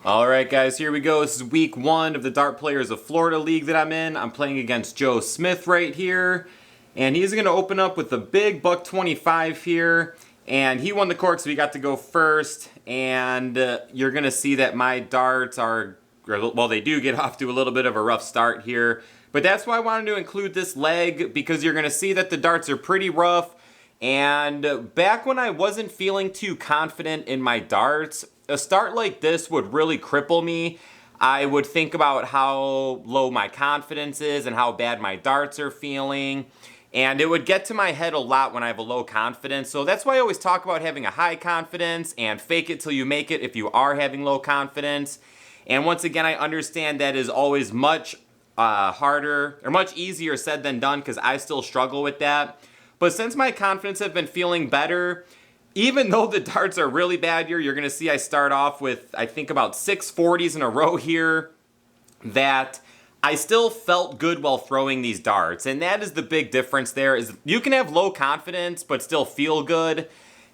Alright guys, here we go. This is week 1 of the Dart Players of Florida League that I'm in. I'm playing against Joe Smith right here. And he's going to open up with a big $1.25 here. And he won the cork, so he got to go first. And you're going to see that my darts are, well, they do get off to a little bit of a rough start here. But that's why I wanted to include this leg, because you're going to see that the darts are pretty rough. And back when I wasn't feeling too confident in my darts, a start like this would really cripple me. I would think about how low my confidence is and how bad my darts are feeling. And it would get to my head a lot when I have a low confidence. So that's why I always talk about having a high confidence and fake it till you make it if you are having low confidence. And once again, I understand that is always much harder or much easier said than done, because I still struggle with that. But since my confidence has been feeling better, even though the darts are really bad here, you're going to see I start off with, I think, about 6 40s in a row here, that I still felt good while throwing these darts. And that is the big difference there, is you can have low confidence but still feel good,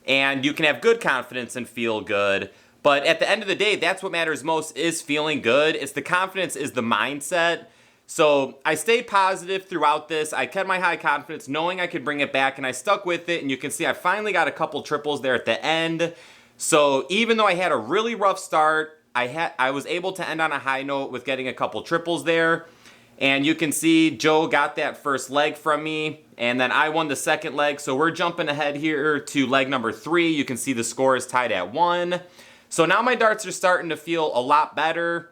and you can have good confidence and feel good. But at the end of the day, that's what matters most, is feeling good. It's the confidence, is the mindset. So I stayed positive throughout this. I kept my high confidence, knowing I could bring it back, and I stuck with it. And you can see I finally got a couple triples there at the end. So even though I had a really rough start, I was able to end on a high note with getting a couple triples there. And you can see Joe got that first leg from me, and then I won the second leg. So we're jumping ahead here to leg number 3. You can see the score is tied at 1. So now my darts are starting to feel a lot better,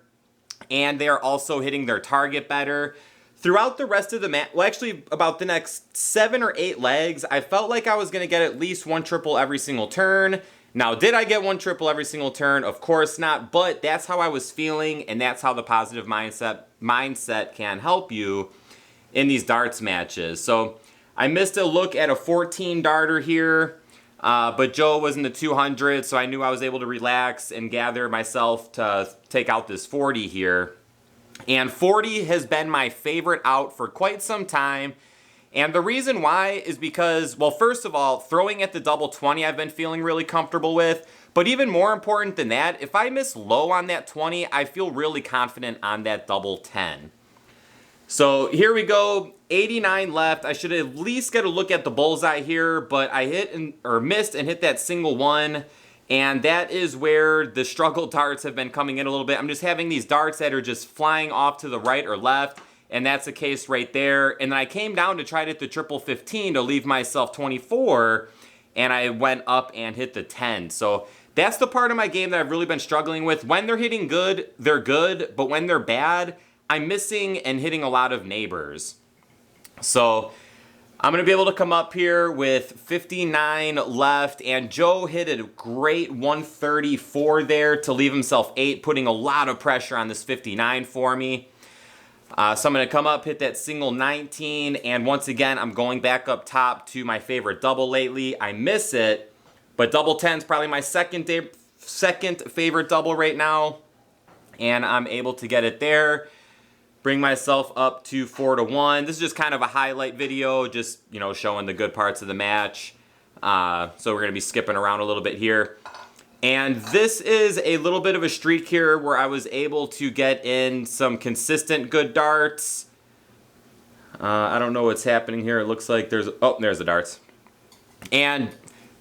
and they are also hitting their target better. Throughout the rest of the match, well, actually about the next 7 or 8 legs, I felt like I was going to get at least 1 triple every single turn. Now, did I get 1 triple every single turn? Of course not, but that's how I was feeling, and that's how the positive mindset can help you in these darts matches. So I missed a look at a 14 darter here, but Joe was in the 200, so I knew I was able to relax and gather myself to take out this 40 here. And 40 has been my favorite out for quite some time. And the reason why is because, well, first of all, throwing at the double 20 I've been feeling really comfortable with. But even more important than that, if I miss low on that 20, I feel really confident on that double 10. So here we go, 89 left. I should at least get a look at the bullseye here, but I missed and hit that single one. And that is where the struggle darts have been coming in a little bit. I'm just having these darts that are just flying off to the right or left, and that's the case right there. And then I came down to try to hit the triple 15 to leave myself 24, and I went up and hit the 10. So that's the part of my game that I've really been struggling with. When they're hitting good, they're good, but when they're bad, I'm missing and hitting a lot of neighbors. So I'm going to be able to come up here with 59 left, and Joe hit a great 134 there to leave himself 8, putting a lot of pressure on this 59 for me. So I'm going to come up, hit that single 19, and once again, I'm going back up top to my favorite double lately. I miss it, but double 10 is probably my second favorite double right now, and I'm able to get it there. Bring myself up to 4-1. This is just kind of a highlight video, just, you know, showing the good parts of the match. So we're going to be skipping around a little bit here. And this is a little bit of a streak here where I was able to get in some consistent good darts. I don't know what's happening here. It looks like there's the darts. And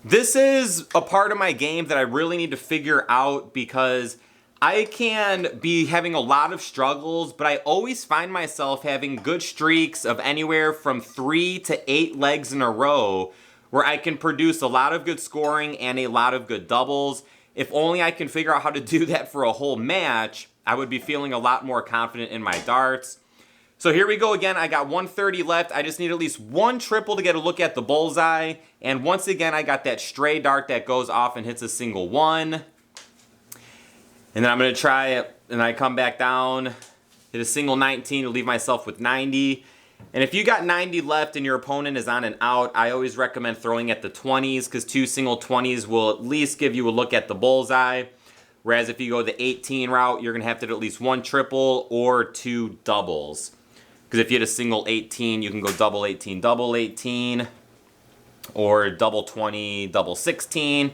this is a part of my game that I really need to figure out, because I can be having a lot of struggles, but I always find myself having good streaks of anywhere from 3 to 8 legs in a row where I can produce a lot of good scoring and a lot of good doubles. If only I can figure out how to do that for a whole match, I would be feeling a lot more confident in my darts. So here we go again. I got 130 left. I just need at least 1 triple to get a look at the bullseye. And once again, I got that stray dart that goes off and hits a single 1. And then I'm going to try it, and I come back down, hit a single 19 to leave myself with 90. And if you got 90 left and your opponent is on an out, I always recommend throwing at the 20s, because 2 single 20s will at least give you a look at the bullseye. Whereas if you go the 18 route, you're going to have to hit at least 1 triple or 2 doubles. Because if you hit a single 18, you can go double 18, or double 20, double 16.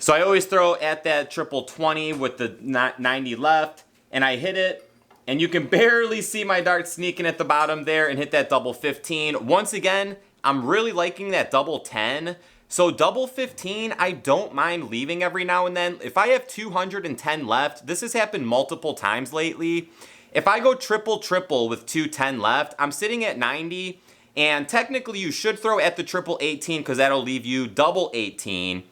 So I always throw at that triple 20 with the 90 left, and I hit it, and you can barely see my dart sneaking at the bottom there and hit that double 15. Once again, I'm really liking that double 10. So double 15, I don't mind leaving every now and then. If I have 210 left, this has happened multiple times lately. If I go triple with 210 left, I'm sitting at 90, and technically you should throw at the triple 18 because that'll leave you double 18.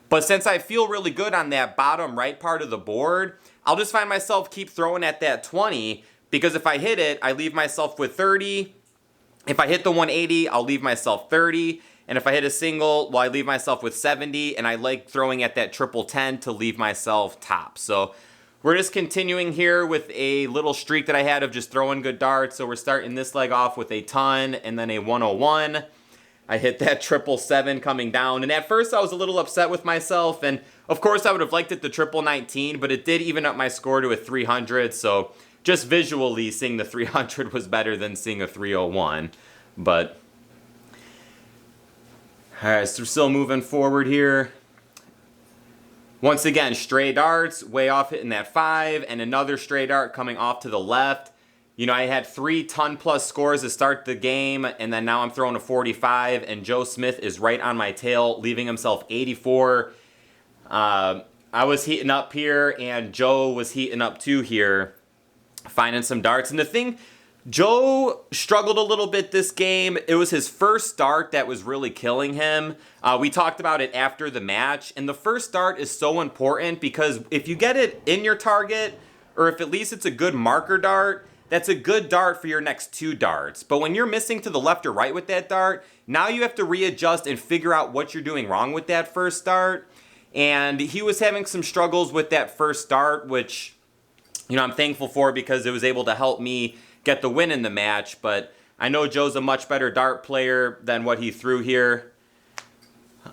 But since I feel really good on that bottom right part of the board, I'll just find myself keep throwing at that 20, because if I hit it, I leave myself with 30. If I hit the 180, I'll leave myself 30. And if I hit a single, well, I leave myself with 70. And I like throwing at that triple 10 to leave myself top. So we're just continuing here with a little streak that I had of just throwing good darts. So we're starting this leg off with a ton and then a 101. I hit that triple 7 coming down, and at first I was a little upset with myself, and of course I would have liked it the triple 19, but it did even up my score to a 300, so just visually seeing the 300 was better than seeing a 301, but alright, so we're still moving forward here. Once again, stray darts, way off hitting that 5, and another stray dart coming off to the left. You know, I had 3 ton-plus scores to start the game, and then now I'm throwing a 45, and Joe Smith is right on my tail, leaving himself 84. I was heating up here, and Joe was heating up too here, finding some darts. And the thing, Joe struggled a little bit this game. It was his first dart that was really killing him. We talked about it after the match, and the first dart is so important because if you get it in your target, or if at least it's a good marker dart, that's a good dart for your next 2 darts. But when you're missing to the left or right with that dart, now you have to readjust and figure out what you're doing wrong with that first dart. And he was having some struggles with that first dart, which, you know, I'm thankful for because it was able to help me get the win in the match. But I know Joe's a much better dart player than what he threw here.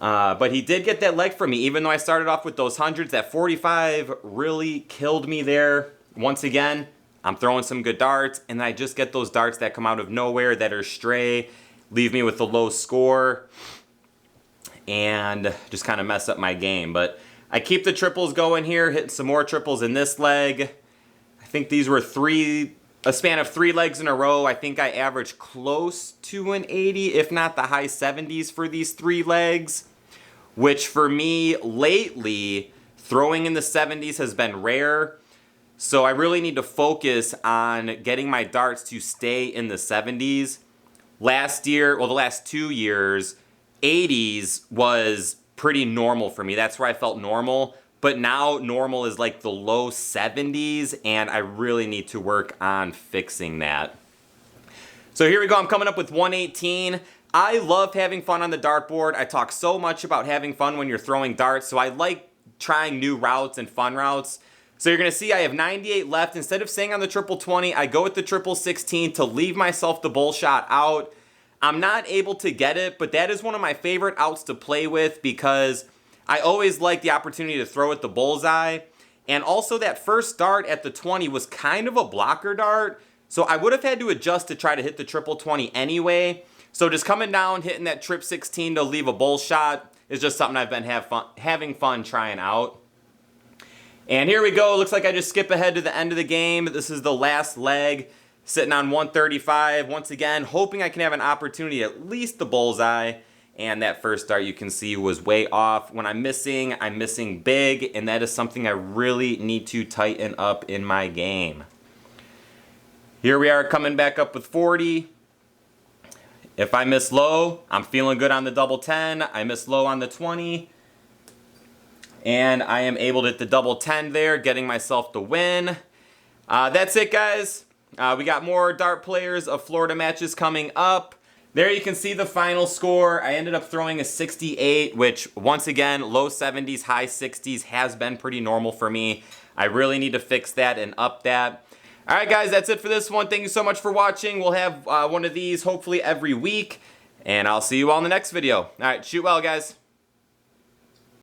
But he did get that leg from me, even though I started off with those hundreds. That 45 really killed me there. Once again, I'm throwing some good darts, and I just get those darts that come out of nowhere that are stray, leave me with a low score, and just kind of mess up my game. But I keep the triples going here, hitting some more triples in this leg. I think these were a span of 3 legs in a row. I think I averaged close to an 80, if not the high 70s for these 3 legs, which for me lately, throwing in the 70s has been rare. So I really need to focus on getting my darts to stay in the 70s. Last year, well, the last 2 years, 80s was pretty normal for me. That's where I felt normal. But now normal is like the low 70s, and I really need to work on fixing that. So here we go. I'm coming up with 118. I love having fun on the dartboard. I talk so much about having fun when you're throwing darts, so I like trying new routes and fun routes. So you're going to see I have 98 left. Instead of staying on the triple 20, I go with the triple 16 to leave myself the bull shot out. I'm not able to get it, but that is one of my favorite outs to play with because I always like the opportunity to throw at the bullseye. And also that first dart at the 20 was kind of a blocker dart. So I would have had to adjust to try to hit the triple 20 anyway. So just coming down, hitting that trip 16 to leave a bull shot is just something I've been having fun trying out. And here we go. Looks like I just skip ahead to the end of the game. This is the last leg, sitting on 135. Once again, hoping I can have an opportunity at least the bullseye. And that first dart you can see was way off. When I'm missing big, and that is something I really need to tighten up in my game. Here we are coming back up with 40. If I miss low, I'm feeling good on the double 10. I miss low on the 20. And I am able to hit the double 10 there, getting myself the win. That's it, guys. We got more dart players of Florida matches coming up. There you can see the final score. I ended up throwing a 68, which once again, low 70s, high 60s has been pretty normal for me. I really need to fix that and up that. All right, guys, that's it for this one. Thank you so much for watching. We'll have one of these hopefully every week, and I'll see you all in the next video. All right, shoot well, guys.